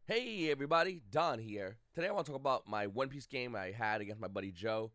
Hey everybody, Don here. Today I want to talk about my One Piece game I had against my buddy Joe.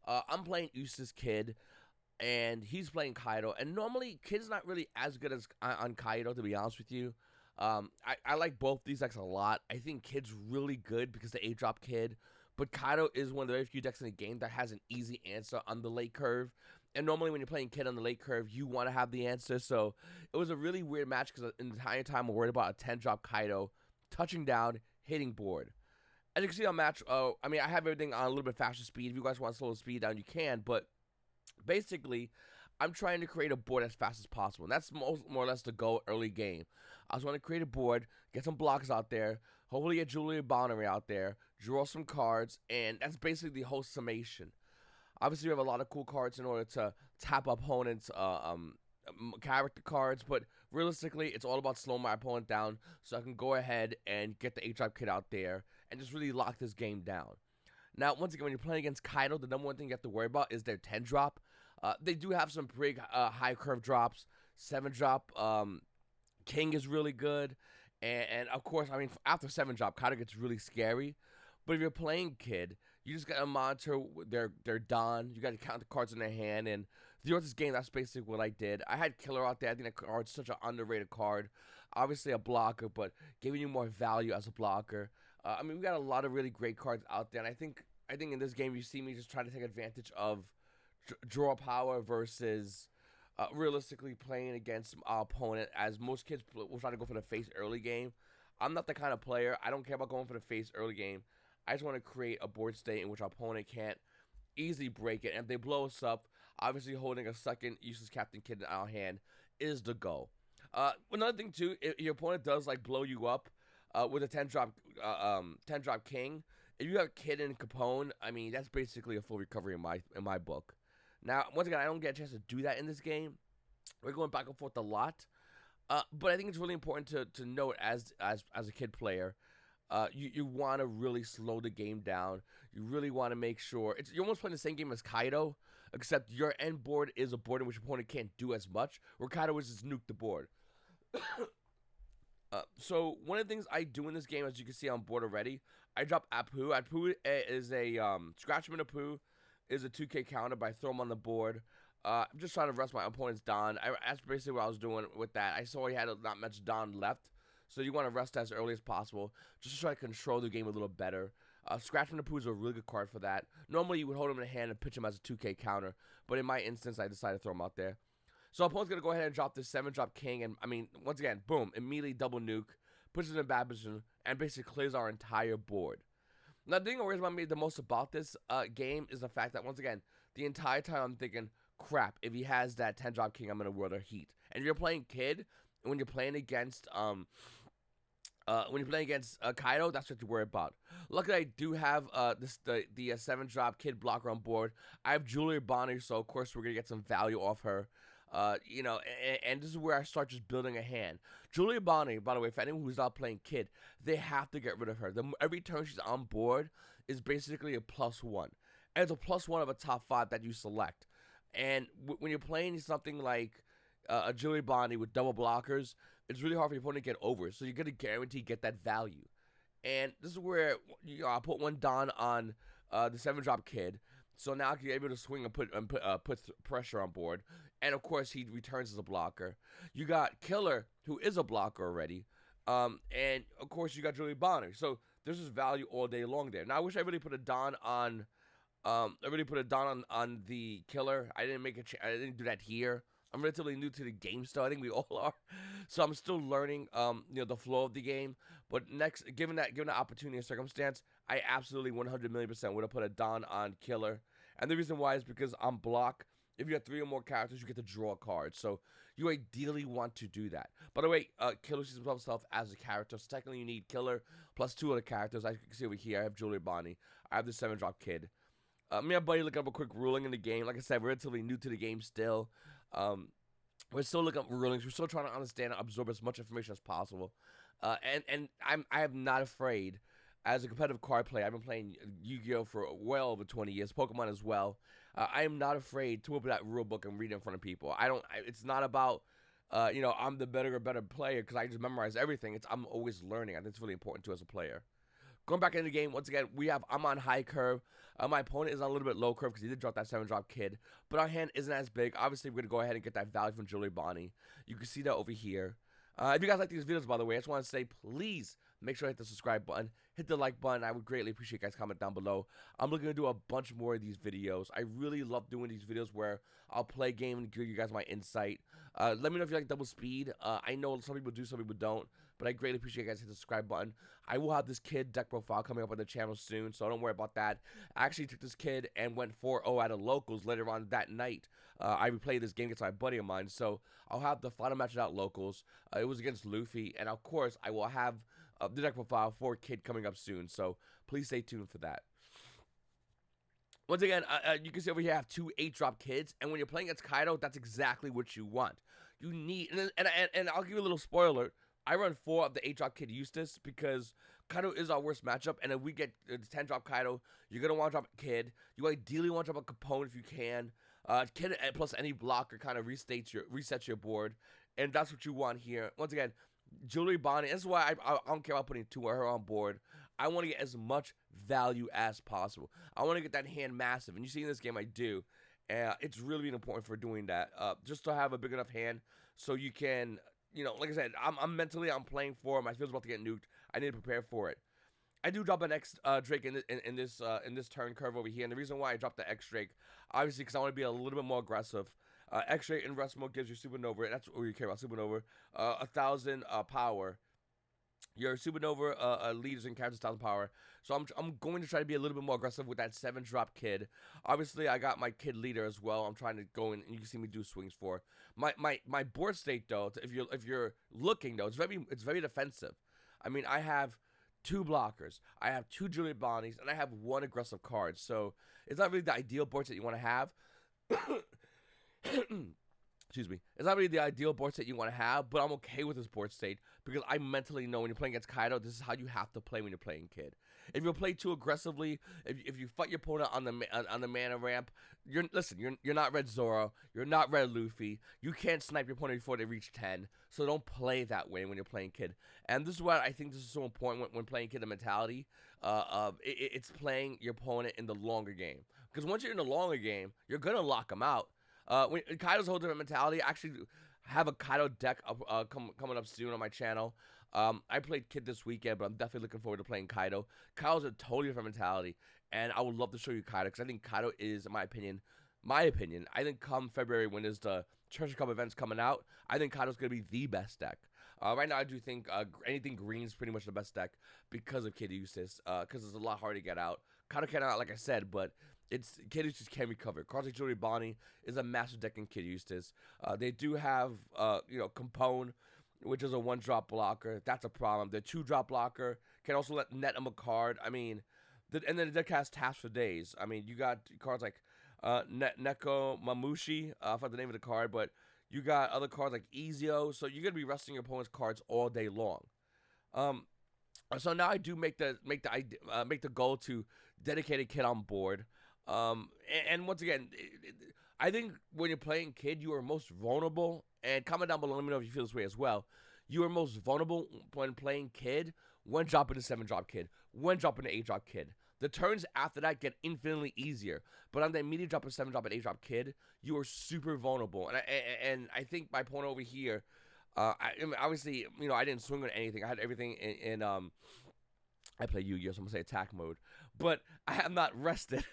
I'm playing Eustass Kid, and he's playing Kaido. And normally, Kid's not really as good as on Kaido, to be honest with you. I like both these decks a lot. I think Kid's really good because the 8-drop Kid, but Kaido is one of the very few decks in the game that has an easy answer on the late curve. And normally, when you're playing Kid on the late curve, you want to have the answer. So it was a really weird match because the entire time I'm worried about a 10-drop Kaido touching down, hitting board. As you can see on match, I have everything on a little bit faster speed. If you guys want to slow the speed down, you can. But basically, I'm trying to create a board as fast as possible. And that's more or less the goal early game. I just want to create a board, get some blocks out there, hopefully get Julia Bonnery out there, draw some cards, and that's basically the whole summation. Obviously, we have a lot of cool cards in order to tap opponents' character cards, but realistically, it's all about slowing my opponent down so I can go ahead and get the 8-drop kid out there and just really lock this game down. Now, once again, when you're playing against Kaido, the number one thing you have to worry about is their 10-drop. They do have some pretty high curve drops. 7-drop King is really good. And of course, after 7-drop, Kaido gets really scary. But if you're playing Kid, you just gotta monitor their Don. You gotta count the cards in their hand. And throughout this game, that's basically what I did. I had Killer out there. I think that card's such an underrated card. Obviously a blocker, but giving you more value as a blocker. We got a lot of really great cards out there. And I think in this game, you see me just trying to take advantage of draw power versus realistically playing against our opponent. As most kids will try to go for the face early game. I'm not the kind of player. I don't care about going for the face early game. I just want to create a board state in which our opponent can't easily break it. And if they blow us up, obviously holding a second useless Captain Kid in our hand is the goal. Another thing too, if your opponent does like blow you up with a 10-drop King, if you have Kid and Capone, that's basically a full recovery in my book. Now, once again, I don't get a chance to do that in this game. We're going back and forth a lot, but I think it's really important to note as a kid player. You want to really slow the game down. You really want to make sure you're almost playing the same game as Kaido, except your end board is a board in which your opponent can't do as much. Where Kaido is just nuke the board. So one of the things I do in this game, as you can see on board already, I drop Apu. Apu is a Scratchman Apu is a 2K counter, but I throw him on the board. I'm just trying to rest my opponent's Don. That's basically what I was doing with that. I saw he had not much Don left. So you want to rest as early as possible, just to try to control the game a little better. Scratchman the Pooh is a really good card for that. Normally you would hold him in the hand and pitch him as a 2K counter, but in my instance I decided to throw him out there. So opponent's gonna go ahead and drop this 7-drop King, and once again, boom, immediately double nuke, puts it in a bad position, and basically clears our entire board. Now the thing that worries me the most about this game is the fact that once again, the entire time I'm thinking, crap, if he has that 10-drop King, I'm gonna world a heat. And if you're playing Kid, when you're playing against Kaido, that's what you worry about. Luckily, I do have the 7-drop Kid blocker on board. I have Julia Bonner, so of course we're gonna get some value off her. And this is where I start just building a hand. Julia Bonner, by the way, for anyone who's not playing Kid, they have to get rid of her. Every turn she's on board is basically a +1, and it's a +1 of a top 5 that you select. And when you're playing something like a Julia Bonner with double blockers, it's really hard for your opponent to get over. So you're going to guarantee get that value. And this is where I put one Don on the 7-drop Kid. So now you're able to swing and put pressure on board. And of course, he returns as a blocker. You got Killer, who is a blocker already. And of course, you got Julie Bonner. So there's just value all day long there. Now, I wish I really put a Don on. On the Killer. I didn't do that here. I'm relatively new to the game still. I think we all are. So I'm still learning, the flow of the game. But next, given that opportunity and circumstance, I absolutely 100,000,000% would have put a Don on Killer. And the reason why is because on block, if you have 3 or more characters, you get to draw cards. So you ideally want to do that. By the way, Killer sees himself as a character. So technically, you need Killer plus 2 other characters. I can see over here, I have Julia Bonnie. I have the 7-drop Kid. Me and Buddy looking up a quick ruling in the game. Like I said, we're relatively new to the game still. We're still looking up rulings. We're still trying to understand and absorb as much information as possible. And I am not afraid. As a competitive card player, I've been playing Yu-Gi-Oh! For well over 20 years, Pokemon as well. I am not afraid to open that rule book and read it in front of people. It's not about I'm the better player because I just memorize everything. I'm always learning. I think it's really important too as a player. Going back into the game, once again, I'm on high curve. My opponent is on a little bit low curve because he did drop that 7-drop kid. But our hand isn't as big. Obviously, we're going to go ahead and get that value from Julie Bonnie. You can see that over here. If you guys like these videos, by the way, I just want to say, please make sure to hit the subscribe button. Hit the like button. I would greatly appreciate you guys comment down below. I'm looking to do a bunch more of these videos. I really love doing these videos where I'll play a game and give you guys my insight. Let me know if you like double speed. I know some people do, some people don't. But I greatly appreciate you guys hit the subscribe button. I will have this kid deck profile coming up on the channel soon, so don't worry about that. I actually took this kid and went 4-0 at a locals later on that night. I replayed this game against my buddy of mine, so I'll have the final match at locals. It was against Luffy, and of course, I will have the deck profile for kid coming up soon, so please stay tuned for that. Once again, you can see over here I have 2 8-drop kids, and when you're playing against Kaido, that's exactly what you want. You need, and I'll give you a little spoiler. I run 4 of the 8-drop kid Eustass because Kaido is our worst matchup, and if we get the 10-drop Kaido, you're going to want to drop a kid. You ideally want to drop a component if you can. Kid plus any blocker kind of resets your board, and that's what you want here. Once again, Julie Bonnie, this is why I don't care about putting 2 of her on board. I want to get as much value as possible. I want to get that hand massive, and you see in this game I do. It's really important for doing that, just to have a big enough hand so you can... like I said, I'm mentally playing for him. My field's about to get nuked. I need to prepare for it. I do drop an X Drake in this turn curve over here, and the reason why I dropped the X Drake, obviously, because I want to be a little bit more aggressive. X Drake in rest mode gives you Supernova. That's what you care about. Supernova, 1,000 power. Your Supernova leaders and characters 1,000 power. So I'm going to try to be a little bit more aggressive with that 7-drop kid. Obviously, I got my kid leader as well. I'm trying to go in, and you can see me do swings for. My board state though, if you're looking though, it's very defensive. I mean, I have 2 blockers, I have 2 Julie Bonnies, and I have 1 aggressive card. So it's not really the ideal board state you want to have. Excuse me. It's not really the ideal board state you want to have, but I'm okay with this board state because I mentally know when you're playing against Kaido, this is how you have to play when you're playing kid. If you play too aggressively, if you fight your opponent on the mana ramp, you're not Red Zoro, you're not Red Luffy. You can't snipe your opponent before they reach 10, so don't play that way when you're playing kid. And this is why I think this is so important when playing kid. The mentality it's playing your opponent in the longer game, because once you're in the longer game, you're gonna lock them out. When Kaido's a whole different mentality. I actually have a Kaido deck coming up soon on my channel. I played Kid this weekend, but I'm definitely looking forward to playing Kaido. Kaido's a totally different mentality, and I would love to show you Kaido because I think Kaido is, in my opinion, I think come February when there's the Treasure Cup events coming out, I think Kaido's going to be the best deck. Right now, I do think anything green is pretty much the best deck because of Kid Eustass, because it's a lot harder to get out. Kaido can't out, like I said, but Kid Eustass can recover. Cards like Julie Bonnie is a massive deck in Kid Eustass. They do have, Compone, which is a 1-drop blocker. That's a problem. The 2-drop blocker can also net them a card. I mean, and then the deck has taps for days. I mean, you got cards like Neko Mamushi, I forgot the name of the card, but you got other cards like Ezio. So you're gonna be resting your opponent's cards all day long. So now I do make the goal to dedicate a kid on board. And once again, I think when you're playing kid, you are most vulnerable. And comment down below, let me know if you feel this way as well. You are most vulnerable when playing kid, when dropping a 7-drop kid, when dropping an 8-drop kid. The turns after that get infinitely easier. But on the immediate drop of 7-drop and 8-drop kid, you are super vulnerable. And I think my point over here, obviously, I didn't swing on anything. I had everything in I play Yu-Gi-Oh, so I'm going to say attack mode. But I have not rested.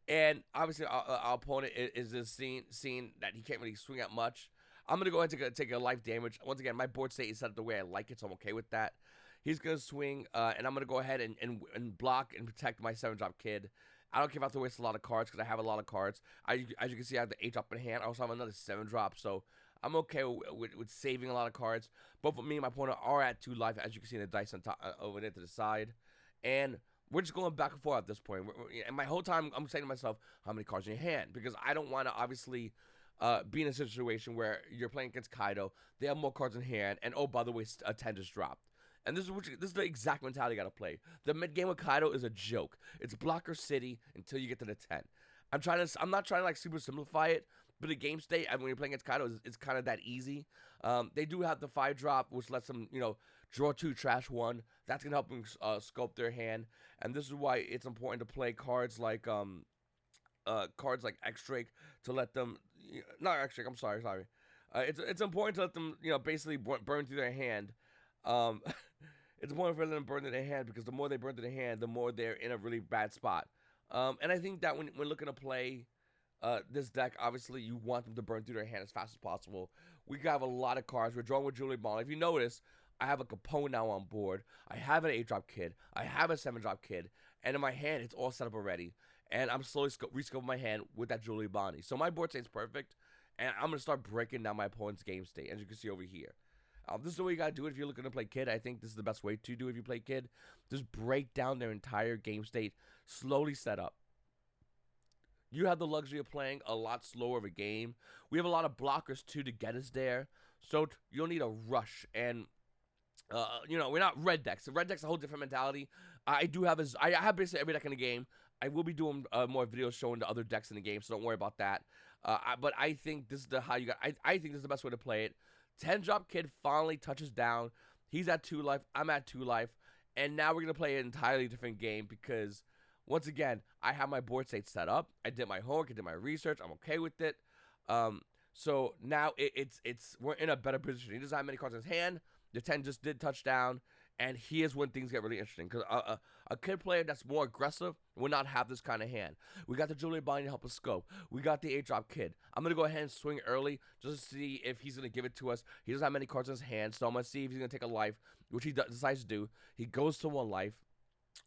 And obviously, our opponent is just seeing that he can't really swing at much. I'm going to go ahead and take a life damage. Once again, my board state is set up the way I like it, so I'm okay with that. He's going to swing, and I'm going to go ahead and block and protect my 7-drop kid. I don't care if I have to waste a lot of cards, because I have a lot of cards. As you can see, I have the 8-drop in hand. I also have another 7-drop, so I'm okay with saving a lot of cards. Both of me and my opponent are at 2 life, as you can see in the dice on top, over there to the side. And we're just going back and forth at this point. And my whole time, I'm saying to myself, how many cards in your hand? Because I don't want to, obviously, be in a situation where you're playing against Kaido. They have more cards in hand. And, oh, by the way, a 10 just dropped. And this is the exact mentality you got to play. The mid-game with Kaido is a joke. It's blocker city until you get to the 10. I'm not trying to, like, super simplify it. But the game state, when you're playing against Kaido, it's kind of that easy. They do have the 5-drop, which lets them, draw 2, trash 1. That's gonna help them sculpt their hand, and this is why it's important to play cards like X-Drake to let them, not X-Drake. I'm sorry. It's important to let them, basically burn through their hand. Um, it's important for them to burn through their hand because the more they burn through their hand, the more they're in a really bad spot. And I think that when looking to play this deck, obviously you want them to burn through their hand as fast as possible. We have a lot of cards. We're drawing with Julie Ball. If you notice, I have a Capone now on board. I have an 8-drop kid. I have a 7-drop kid. And in my hand, it's all set up already. And I'm slowly rescoping my hand with that Julie Bonnie. So my board state's perfect. And I'm going to start breaking down my opponent's game state, as you can see over here. This is the way you got to do it if you're looking to play Kid. I think this is the best way to do it if you play Kid. Just break down their entire game state. Slowly set up. You have the luxury of playing a lot slower of a game. We have a lot of blockers, too, to get us there. So you don't need a rush. And, we're not red decks. The red deck's a whole different mentality. I have basically every deck in the game. I will be doing more videos showing the other decks in the game, so don't worry about that. But I think this is I think this is the best way to play it. 10-drop kid finally touches down. He's at 2 life. I'm at 2 life. And now we're going to play an entirely different game because, once again, I have my board state set up. I did my homework. I did my research. I'm okay with it. So now we're in a better position. He doesn't have many cards in his hand. The 10 just did touchdown. And here's when things get really interesting. Because a kid player that's more aggressive will not have this kind of hand. We got the Julie Bonnie to help us scope. We got the 8-drop kid. I'm going to go ahead and swing early just to see if he's going to give it to us. He doesn't have many cards in his hand, so I'm going to see if he's going to take a life, which he decides to do. He goes to 1 life,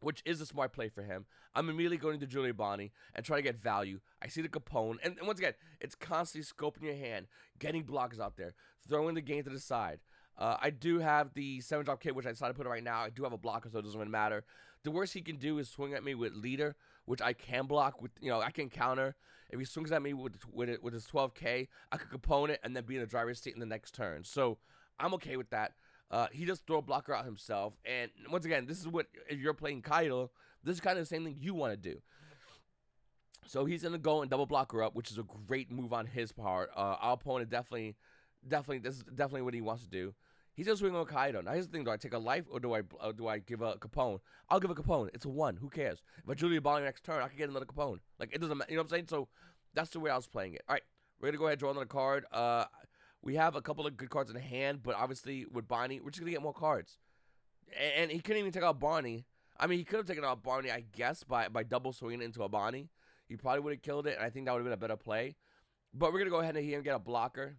which is a smart play for him. I'm immediately going to Julie Bonnie and try to get value. I see the Capone. And once again, it's constantly scoping your hand, getting blockers out there, throwing the game to the side. I do have the 7-drop kid, which I decided to put it right now. I do have a blocker, so it doesn't really matter. The worst he can do is swing at me with leader, which I can block with, I can counter. If he swings at me with his 12K, I could Capone it and then be in the driver's seat in the next turn. So I'm okay with that. He does throw a blocker out himself. And once again, this is what, if you're playing Kaido, this is kind of the same thing you want to do. So he's going to go and double blocker up, which is a great move on his part. Our opponent this is definitely what he wants to do. He's just swinging on Kaido. Now, here's the thing. Do I take a life or do I give a Capone? I'll give a Capone. It's a 1. Who cares? If I Julia Bonnie next turn, I can get another Capone. Like, it doesn't matter. You know what I'm saying? So, that's the way I was playing it. All right. We're going to go ahead and draw another card. We have a couple of good cards in hand, but obviously, with Bonnie, we're just going to get more cards. And he couldn't even take out Bonnie. I mean, he could have taken out Bonnie, I guess, by double swinging into a Bonnie. He probably would have killed it, and I think that would have been a better play. But we're going to go ahead and here and get a blocker.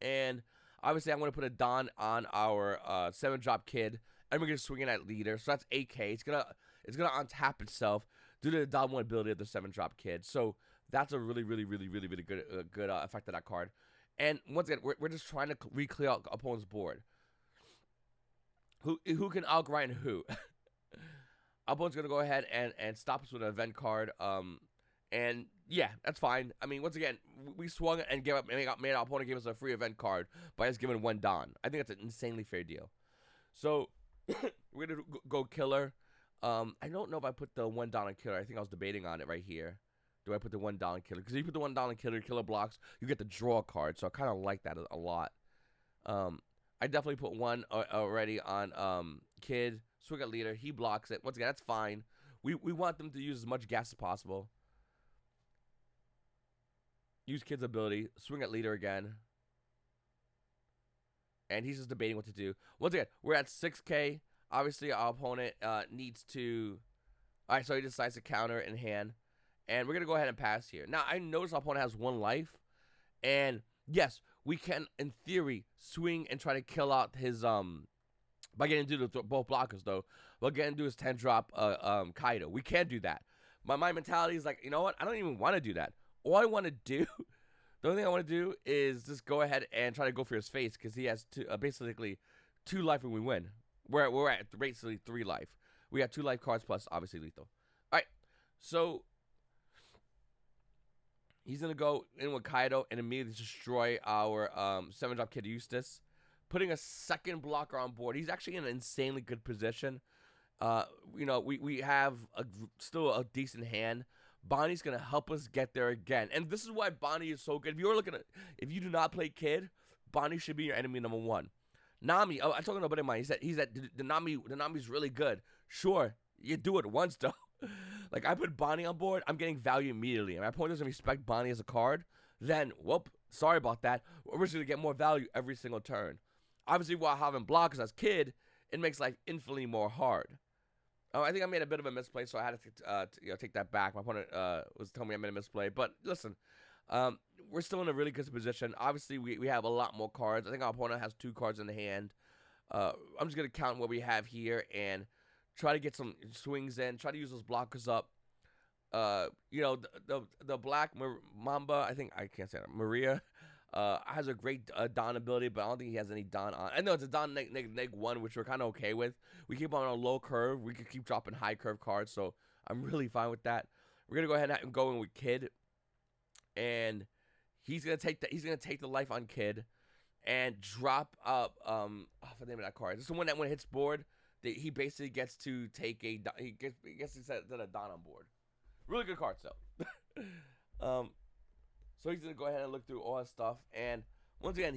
And obviously, I'm going to put a Don on our 7-drop kid, and we're going to swing it at leader. So that's 8K. It's gonna untap itself due to the Don 1 ability of the 7-drop kid. So that's a really good effect of that card. And once again, we're just trying to re-clear out opponent's board. Who can outgrind who? Our opponent's going to go ahead and stop us with an event card. And yeah, that's fine. I mean, once again, we swung and made our opponent give us a free event card by us giving 1 Don. I think that's an insanely fair deal. So we're gonna go killer. I don't know if I put the 1 Don on killer. I think I was debating on it right here. Do I put the 1 Don on killer? Because if you put the 1 Don on killer blocks, you get the draw card. So I kind of like that a lot. I definitely put 1 already on kid. Swing at leader. He blocks it. Once again, that's fine. We want them to use as much gas as possible. Use kid's ability. Swing at leader again. And he's just debating what to do. Once again, we're at 6K. Obviously, our opponent needs to... Alright, so he decides to counter in hand. And we're going to go ahead and pass here. Now, I notice our opponent has 1 life. And, yes, we can, in theory, swing and try to kill out his... By getting to do both blockers, though. We're going to do his 10-drop Kaido. We can't do that. My mentality is like, you know what? I don't even want to do that. All I want to do, the only thing I want to do is just go ahead and try to go for his face because he has basically 2 life when we win. We're at basically 3 life. We got 2 life cards plus obviously lethal. All right, so he's gonna go in with Kaido and immediately destroy our 7-drop kid Eustass, putting a second blocker on board. He's actually in an insanely good position. We have still a decent hand. Bonnie's going to help us get there again. And this is why Bonnie is so good. If you do not play Kid, Bonnie should be your enemy number one. Nami, I told nobody of mine. He said the Nami's really good. Sure, you do it once though. Like I put Bonnie on board, I'm getting value immediately. And my opponent doesn't respect Bonnie as a card, then whoop, sorry about that. We're just gonna get more value every single turn. Obviously, while having blockers as kid, it makes life infinitely more hard. I think I made a bit of a misplay, so I had to take that back. My opponent was telling me I made a misplay, but listen, we're still in a really good position. Obviously, we have a lot more cards. I think our opponent has 2 cards in the hand. I'm just going to count what we have here and try to get some swings in, try to use those blockers up. The black Mamba, I think, I can't say that, Maria, has a great Don ability, but I don't think he has any Don on. I know it's a Don neg 1, which we're kind of okay with. We keep on a low curve. We could keep dropping high curve cards, so I'm really fine with that. We're going to go ahead and go in with Kid, and he's going to take the life on Kid and drop up, I forget the name of that card. This is the one that when it hits board, he basically gets to take he gets to set a Don on board. Really good card, so. So he's gonna go ahead and look through all his stuff, and once again,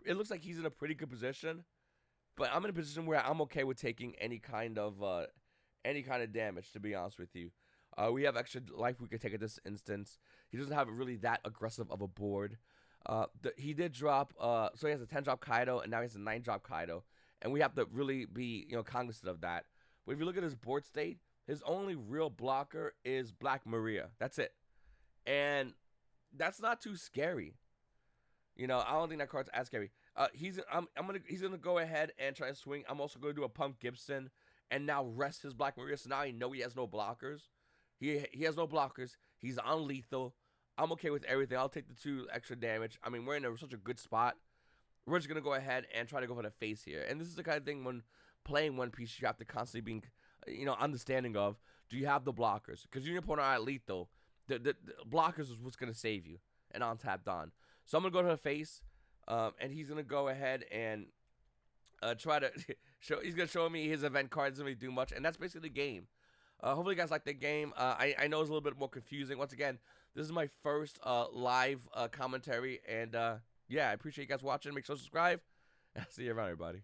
it looks like he's in a pretty good position, but I'm in a position where I'm okay with taking any kind of damage. To be honest with you, we have extra life we could take at this instance. He doesn't have really that aggressive of a board. He did drop, so he has a 10 drop Kaido, and now he has a 9 drop Kaido, and we have to really be cognizant of that. But if you look at his board state, his only real blocker is Black Maria. That's it, and that's not too scary. I don't think that card's as scary. He's gonna go ahead and try to swing. I'm also gonna do a Pump Gibson and now rest his Black Maria. So now I know he has no blockers. He has no blockers. He's on lethal. I'm okay with everything. I'll take the 2 extra damage. I mean, we're in such a good spot. We're just gonna go ahead and try to go for the face here. And this is the kind of thing when playing One Piece, you have to constantly be, understanding of, do you have the blockers? Because your opponent are at lethal. The blockers is what's going to save you. And on tap Don. So I'm going to go to the face. And he's going to go ahead and try to show. He's going to show me his event cards. Doesn't really do much. And that's basically the game. Hopefully you guys like the game. I know it's a little bit more confusing. Once again, this is my first live commentary. And yeah, I appreciate you guys watching. Make sure to subscribe. I'll see you around, everybody.